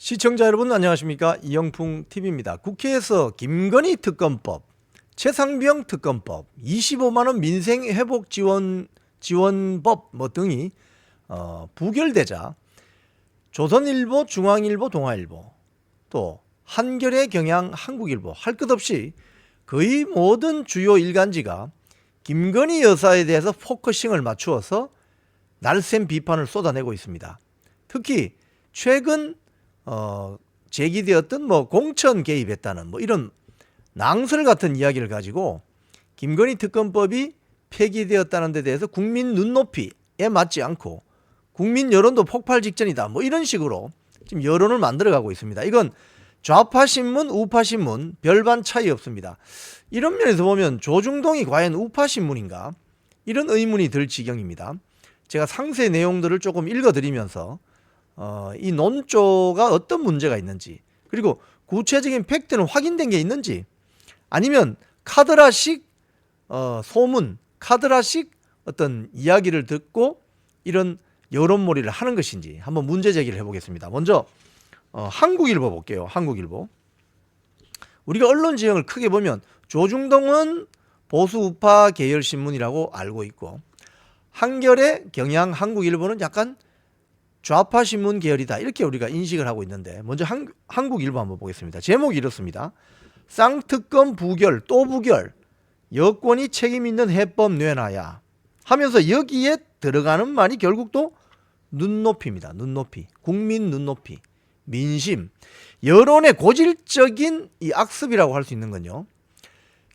시청자 여러분 안녕하십니까? 이영풍 TV입니다. 국회에서 김건희 특검법, 최상병 특검법, 25만원 민생회복지원법 등이 부결되자 조선일보, 중앙일보, 동아일보, 또 한겨레, 경향, 한국일보 할 것 없이 거의 모든 주요 일간지가 김건희 여사에 대해서 포커싱을 맞추어서 날쌘 비판을 쏟아내고 있습니다. 특히 최근 제기되었던 공천 개입했다는 이런 낭설 같은 이야기를 가지고 김건희 특검법이 폐기되었다는 데 대해서 국민 눈높이에 맞지 않고 국민 여론도 폭발 직전이다 이런 식으로 지금 여론을 만들어가고 있습니다. 이건 좌파 신문, 우파 신문 별반 차이 없습니다. 이런 면에서 보면 조중동이 과연 우파 신문인가 이런 의문이 들 지경입니다. 제가 상세 내용들을 조금 읽어드리면서 이 논조가 어떤 문제가 있는지, 그리고 구체적인 팩트는 확인된 게 있는지, 아니면 카드라식 소문, 카드라식 어떤 이야기를 듣고 이런 여론몰이를 하는 것인지 한번 문제 제기를 해보겠습니다. 먼저 한국일보 볼게요. 한국일보. 우리가 언론 지형을 크게 보면 조중동은 보수 우파 계열 신문이라고 알고 있고, 한겨레, 경향, 한국일보는 약간 좌파 신문 계열이다 이렇게 우리가 인식을 하고 있는데, 먼저 한국일보 한번 보겠습니다. 제목이 이렇습니다. 쌍특검 부결 또 부결, 여권이 책임 있는 해법 내놔야 하면서 여기에 들어가는 말이 결국 또 눈높이입니다. 눈높이, 국민 눈높이, 민심, 여론의 고질적인 이 악습이라고 할 수 있는 건요,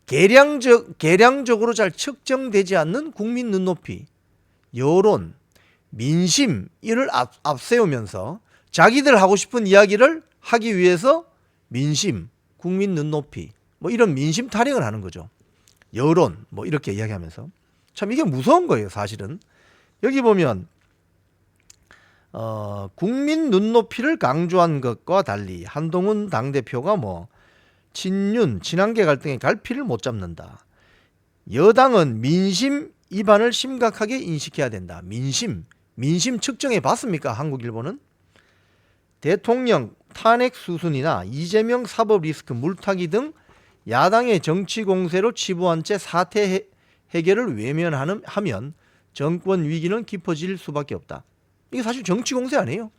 계량적으로 잘 측정되지 않는 국민 눈높이, 여론, 민심 이를 앞세우면서 자기들 하고 싶은 이야기를 하기 위해서 민심, 국민 눈높이 이런 민심 타령을 하는 거죠. 여론 이렇게 이야기하면서 참 이게 무서운 거예요. 사실은 여기 보면 국민 눈높이를 강조한 것과 달리 한동훈 당대표가 친윤, 친한계 갈등의 갈피를 못 잡는다. 여당은 민심 위반을 심각하게 인식해야 된다. 민심 측정해 봤습니까? 한국일보는 대통령 탄핵 수순이나 이재명 사법 리스크 물타기 등 야당의 정치 공세로 치부한 채 사태 해결을 외면하면 정권 위기는 깊어질 수밖에 없다. 이게 사실 정치 공세 아니에요.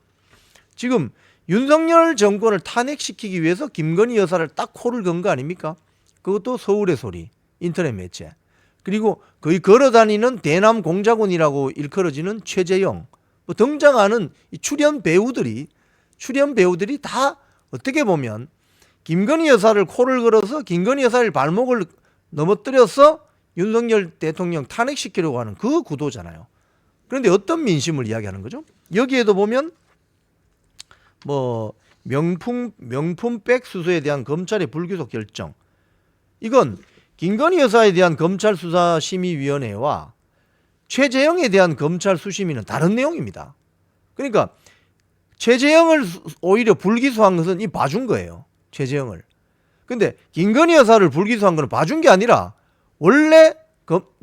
지금 윤석열 정권을 탄핵시키기 위해서 김건희 여사를 딱 코를 건 거 아닙니까? 그것도 서울의 소리, 인터넷 매체, 그리고 거의 걸어다니는 대남 공작원이라고 일컬어지는 최재형, 등장하는 이 출연 배우들이 다 어떻게 보면 김건희 여사를 코를 걸어서 김건희 여사의 발목을 넘어뜨려서 윤석열 대통령 탄핵시키려고 하는 그 구도잖아요. 그런데 어떤 민심을 이야기하는 거죠? 여기에도 보면 명품백 수수에 대한 검찰의 불구속 결정, 이건 김건희 여사에 대한 검찰 수사심의위원회와 최재형에 대한 검찰 수심위는 다른 내용입니다. 그러니까 최재형을 오히려 불기소한 것은 봐준 거예요. 최재형을. 근데 김건희 여사를 불기소한 것은 봐준 게 아니라 원래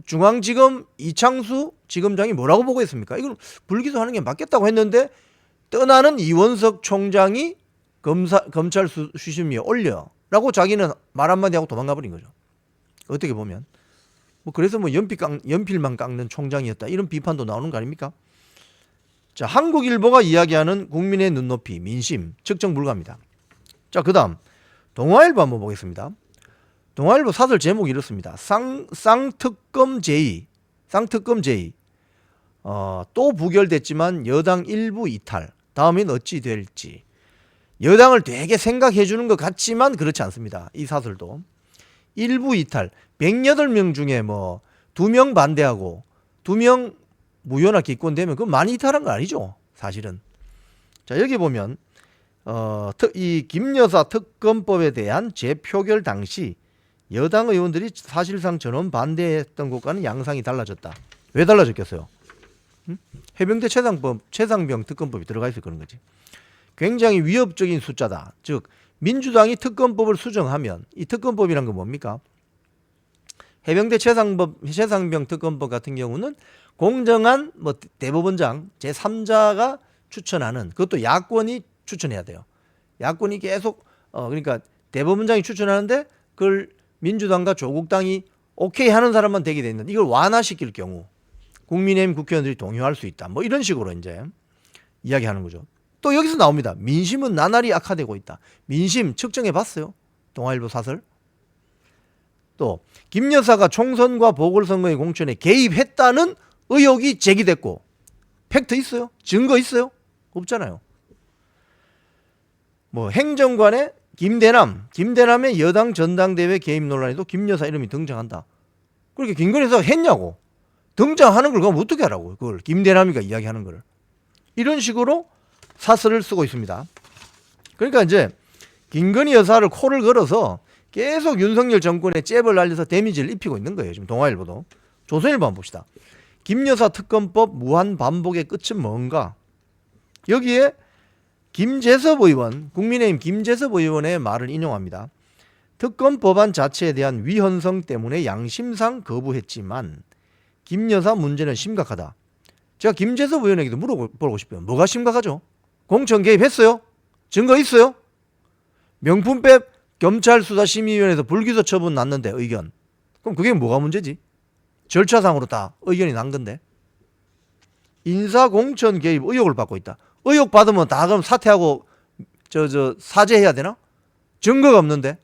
중앙지검 이창수 지검장이 뭐라고 보고했습니까? 이건 불기소하는 게 맞겠다고 했는데 떠나는 이원석 총장이 검찰 수심위에 올려라고 자기는 말 한마디 하고 도망가 버린 거죠. 어떻게 보면 그래서 연필만 깎는 총장이었다 이런 비판도 나오는 거 아닙니까? 자, 한국일보가 이야기하는 국민의 눈높이, 민심 측정 불가합니다. 자, 그다음 동아일보 한번 보겠습니다. 동아일보 사설 제목이 이렇습니다. 쌍특검 제의 또 부결됐지만 여당 일부 이탈, 다음엔 어찌 될지. 여당을 되게 생각해 주는 것 같지만 그렇지 않습니다. 이 사설도 일부 이탈, 108명 중에 2명 반대하고 2명 무효나 기권되면 그건 많이 이탈한 거 아니죠, 사실은. 자, 여기 보면 이 김 여사 특검법에 대한 재표결 당시 여당 의원들이 사실상 전원 반대했던 것과는 양상이 달라졌다. 왜 달라졌겠어요? 해병대 최상병 특검법이 들어가 있어 그런 거지. 굉장히 위협적인 숫자다. 즉 민주당이 특검법을 수정하면, 이 특검법이란 건 뭡니까? 해병대 최상병 특검법 같은 경우는 공정한 대법원장 제3자가 추천하는, 그것도 야권이 추천해야 돼요. 야권이 계속 그러니까 대법원장이 추천하는데 그걸 민주당과 조국당이 오케이 하는 사람만 되게 돼 있는데 이걸 완화시킬 경우 국민의힘 국회의원들이 동의할 수 있다. 뭐 이런 식으로 이제 이야기하는 거죠. 또 여기서 나옵니다. 민심은 나날이 악화되고 있다. 민심 측정해 봤어요? 동아일보 사설. 또 김 여사가 총선과 보궐선거의 공천에 개입했다는 의혹이 제기됐고 팩트 있어요? 증거 있어요? 없잖아요. 뭐 행정관의 김대남의 여당 전당대회 개입 논란에도 김 여사 이름이 등장한다. 그렇게 김건희 여사가 했냐고. 등장하는 걸 그럼 어떻게 하라고. 그걸 김대남이가 이야기하는 걸. 이런 식으로 사설을 쓰고 있습니다. 그러니까 이제 김건희 여사를 코를 걸어서 계속 윤석열 정권에 잽을 날려서 데미지를 입히고 있는 거예요. 지금 동아일보도. 조선일보 한번 봅시다. 김 여사 특검법 무한 반복의 끝은 뭔가? 여기에 김재섭 의원, 국민의힘 김재섭 의원의 말을 인용합니다. 특검 법안 자체에 대한 위헌성 때문에 양심상 거부했지만 김 여사 문제는 심각하다. 제가 김재섭 의원에게도 물어보고 싶어요. 뭐가 심각하죠? 공천 개입했어요? 증거 있어요? 명품백 검찰수사심의위원회에서 불기소 처분 났는데 의견. 그럼 그게 뭐가 문제지? 절차상으로 다 의견이 난 건데. 인사공천 개입 의혹을 받고 있다. 의혹 받으면 다 그럼 사퇴하고 사죄해야 되나? 증거가 없는데.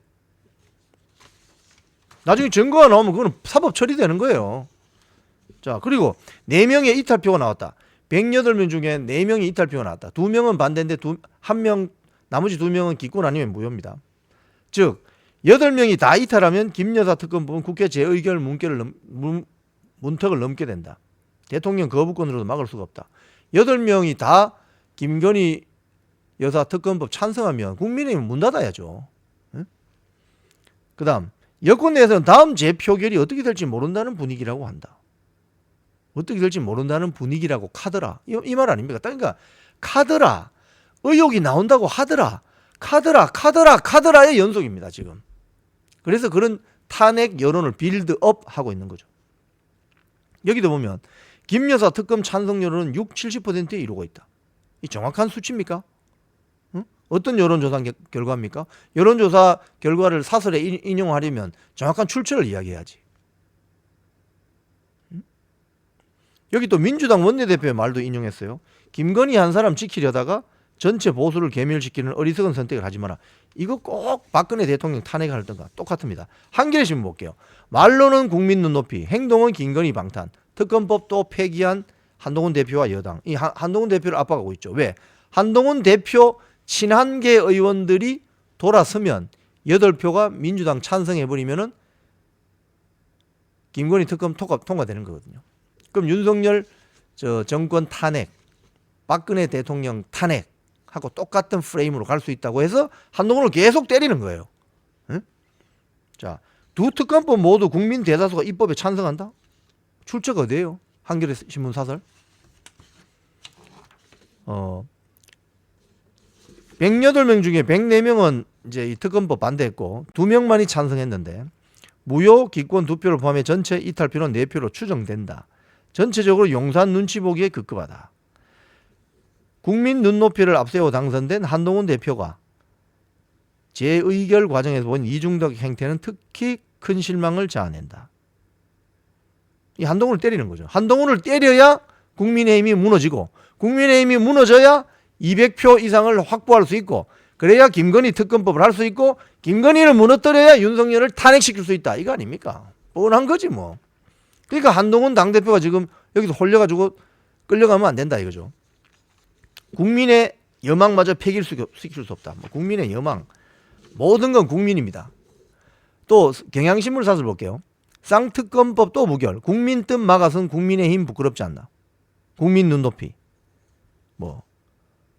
나중에 증거가 나오면 그거는 사법 처리되는 거예요. 자, 그리고 4명의 이탈표가 나왔다. 108명 중에 4명이 이탈표가 나왔다. 2명은 반대인데 나머지 2명은 기권 아니면 무효입니다. 즉 8명이 다 이탈하면 김 여사 특검법은 국회 재의결 문턱을 넘게 된다. 대통령 거부권으로도 막을 수가 없다. 8명이 다 김건희 여사 특검법 찬성하면 국민의힘은 문 닫아야죠. 응? 그 다음 여권 내에서는 다음 재표결이 어떻게 될지 모른다는 분위기라고 한다. 어떻게 될지 모른다는 분위기라고 카더라. 이 말 아닙니까? 그러니까 카더라. 의혹이 나온다고 하더라. 카더라의 연속입니다. 지금. 그래서 그런 탄핵 여론을 빌드업 하고 있는 거죠. 여기도 보면 김 여사 특검 찬성 여론은 70%에 이루고 있다. 이 정확한 수치입니까? 응? 어떤 여론조사 결과입니까? 여론조사 결과를 사설에 인용하려면 정확한 출처를 이야기해야지. 응? 여기 또 민주당 원내대표의 말도 인용했어요. 김건희 한 사람 지키려다가 전체 보수를 괴멸시키는 어리석은 선택을 하지 마라. 이거 꼭 박근혜 대통령 탄핵하던가 똑같습니다. 한겨레 신문 볼게요. 말로는 국민 눈높이, 행동은 김건희 방탄, 특검법도 폐기한 한동훈 대표와 여당. 이 한동훈 대표를 압박하고 있죠. 왜? 한동훈 대표 친한계 의원들이 돌아서면 8표가 민주당 찬성해버리면은 김건희 특검 통과되는 거거든요. 그럼 윤석열 정권 탄핵, 박근혜 대통령 탄핵 하고 똑같은 프레임으로 갈 수 있다고 해서 한동훈을 계속 때리는 거예요. 응? 자, 두 특검법 모두 국민 대다수가 입법에 찬성한다? 출처가 어디예요? 한겨레 신문 사설. 108명 중에 104명은 이제 이 특검법 반대했고 2명만이 찬성했는데 무효 기권 2표를 포함해 전체 이탈표는 4표로 추정된다. 전체적으로 용산 눈치 보기에 급급하다. 국민 눈높이를 앞세워 당선된 한동훈 대표가 재의결 과정에서 본 이중적 행태는 특히 큰 실망을 자아낸다. 이 한동훈을 때리는 거죠. 한동훈을 때려야 국민의힘이 무너지고 국민의힘이 무너져야 200표 이상을 확보할 수 있고 그래야 김건희 특검법을 할 수 있고 김건희를 무너뜨려야 윤석열을 탄핵시킬 수 있다. 이거 아닙니까? 뻔한 거지 뭐. 그러니까 한동훈 당대표가 지금 여기서 홀려가지고 끌려가면 안 된다 이거죠. 국민의 여망마저 폐기시킬 수 없다. 국민의 여망. 모든 건 국민입니다. 또 경향신문 사설 볼게요. 쌍특검법 또 무결. 국민 뜻 막아선 국민의힘 부끄럽지 않나. 국민 눈높이.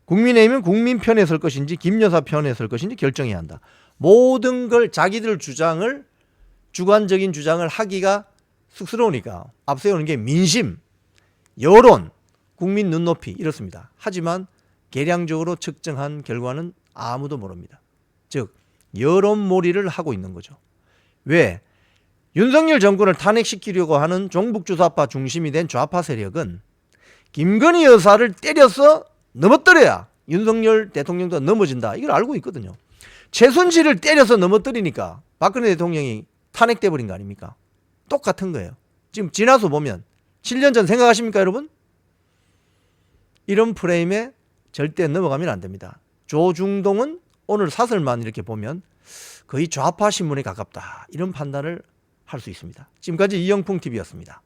국민의힘은 국민 편에 설 것인지 김 여사 편에 설 것인지 결정해야 한다. 모든 걸 자기들 주관적인 주장을 하기가 쑥스러우니까 앞세우는 게 민심, 여론, 국민 눈높이 이렇습니다. 하지만 계량적으로 측정한 결과는 아무도 모릅니다. 즉 여론몰이를 하고 있는 거죠. 왜? 윤석열 정권을 탄핵시키려고 하는 종북주사파 중심이 된 좌파 세력은 김건희 여사를 때려서 넘어뜨려야 윤석열 대통령도 넘어진다. 이걸 알고 있거든요. 최순실을 때려서 넘어뜨리니까 박근혜 대통령이 탄핵돼 버린 거 아닙니까? 똑같은 거예요. 지금 지나서 보면 7년 전 생각하십니까, 여러분? 이런 프레임에 절대 넘어가면 안 됩니다. 조중동은 오늘 사설만 이렇게 보면 거의 좌파 신문에 가깝다. 이런 판단을 할 수 있습니다. 지금까지 이영풍 TV였습니다.